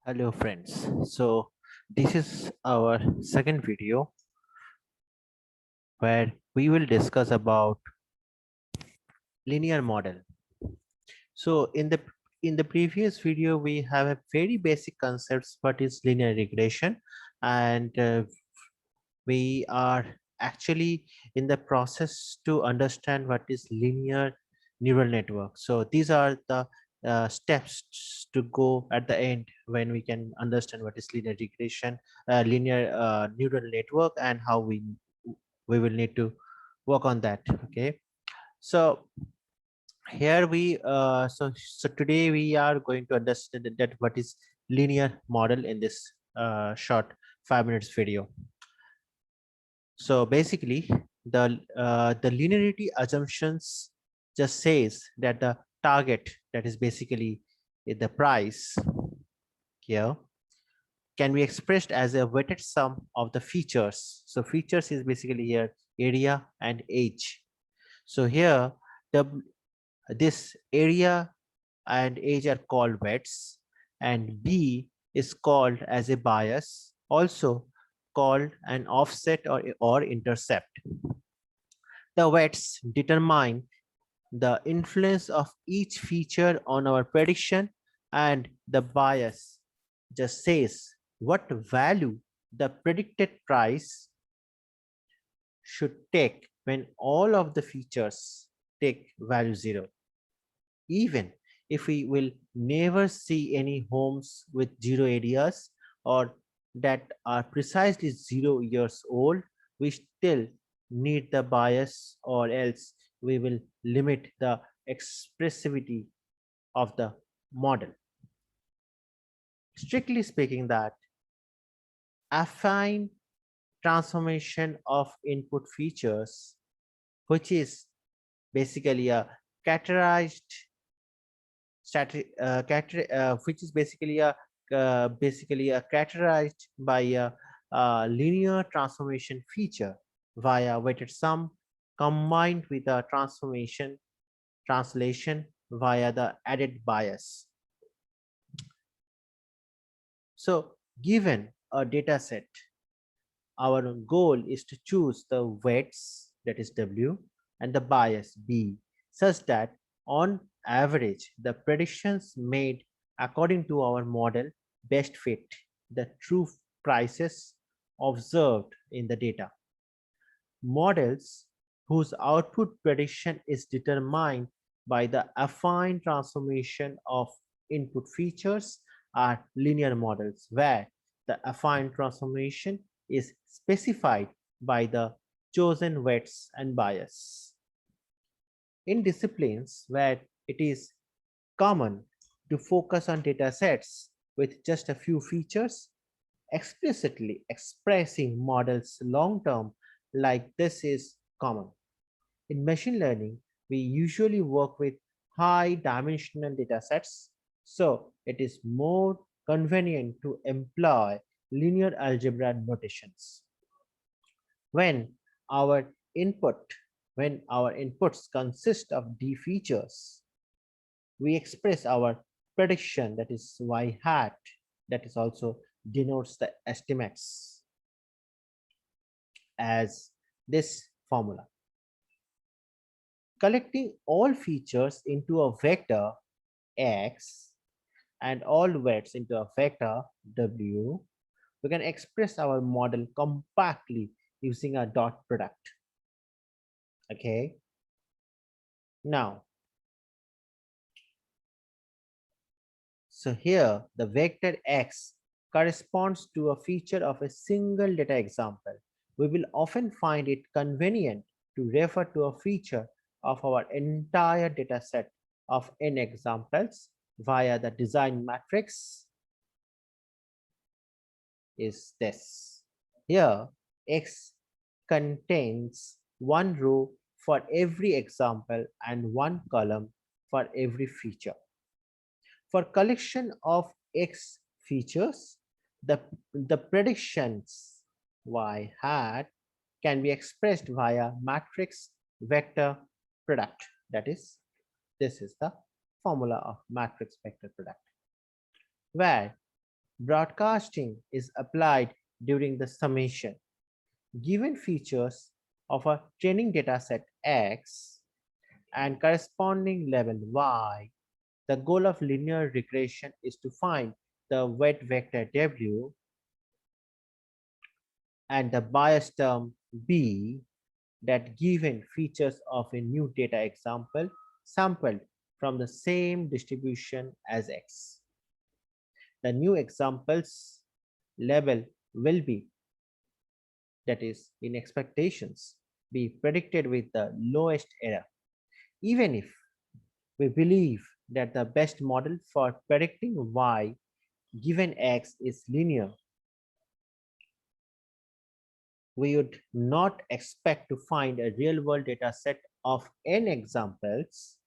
Hello friends. So this is our second video where we will discuss about linear model. So in the previous video we have a very basic concepts what is linear regression, and we are actually in the process to understand what is linear neural network. So these are the steps to go at the end when we can understand what is linear regression, linear neural network, and how we will need to work on that. Okay, so here so today we are going to understand that what is linear model in this short 5 minutes video. So basically, the linearity assumptions just says that the target, that is basically the price here, can be expressed as a weighted sum of the features. So features is basically here area and age. So here the this area and age are called weights, and B is called as a bias, also called an offset or intercept. The weights determine the influence of each feature on our prediction, and the bias just says what value the predicted price should take when all of the features take value 0. Even if we will never see any homes with 0 areas or that are precisely 0 years old, we still need the bias, or else we will limit the expressivity of the model. Strictly speaking, that affine transformation of input features, which is basically a categorized which is basically a categorized by a linear transformation feature via weighted sum combined with a translation via the added bias. So given a data set, our goal is to choose the weights, that is W, and the bias B, such that on average, the predictions made according to our model best fit the true prices observed in the data. Models whose output prediction is determined by the affine transformation of input features are linear models, where the affine transformation is specified by the chosen weights and bias. In disciplines where it is common to focus on data sets with just a few features, explicitly expressing models long term like this is common. In machine learning, we usually work with high dimensional data sets, so it is more convenient to employ linear algebra notations. When our input, when our inputs consist of D features, we express our prediction, that is y hat, that is also denotes the estimates as this formula. Collecting all features into a vector x and all weights into a vector w, we can express our model compactly using a dot product. Okay, now so here the vector x corresponds to a feature of a single data example. We will often find it convenient to refer to a feature of our entire data set of n examples via the design matrix is this. Here x contains one row for every example and one column for every feature. For collection of X features, the predictions Y hat can be expressed via matrix vector product. That is, this is the formula of matrix vector product, where Broadcasting is applied during the summation. Given features of a training dataset X and corresponding level Y, the goal of linear regression is to find the weight vector W and the bias term B that given features of a new data example sampled from the same distribution as X. The new examples level will be, that is in expectations, be predicted with the lowest error. Even if we believe that the best model for predicting Y given X is linear, we would not expect to find a real-world data set of n examples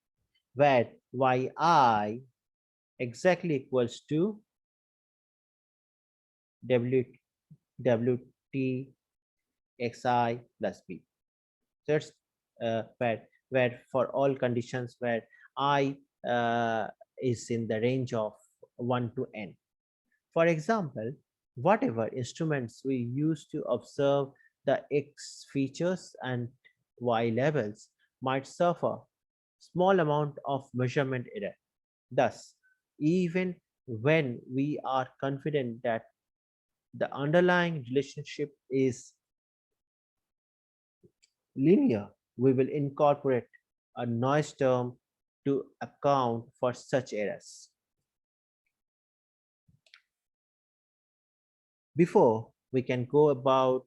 where yi exactly equals to wt xi plus b. So it's where for all conditions where I is in the range of 1 to n. For example, whatever instruments we use to observe the X features and Y levels might suffer small amount of measurement error. Thus, even when we are confident that the underlying relationship is linear, we will incorporate a noise term to account for such errors. Before we can go about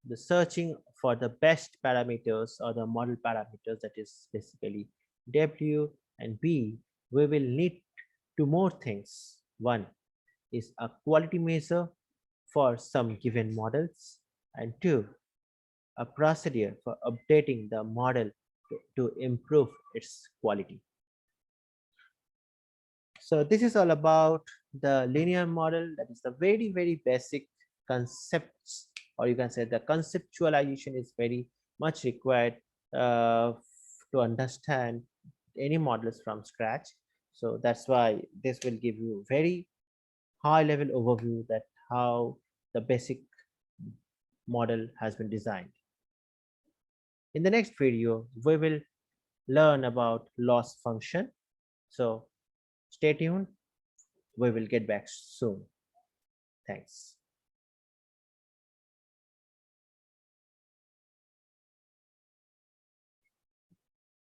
the searching for the best parameters or the model parameters, that is basically W and B, we will need two more things. One is a quality measure for some given models, and two, a procedure for updating the model to improve its quality. So this is all about the linear model. That is the very basic concepts, or you can say the conceptualization is very much required to understand any models from scratch. So that's why this will give you very high level overview that how the basic model has been designed. In the next video, we will learn about loss function. So stay tuned. We will get back soon. Thanks.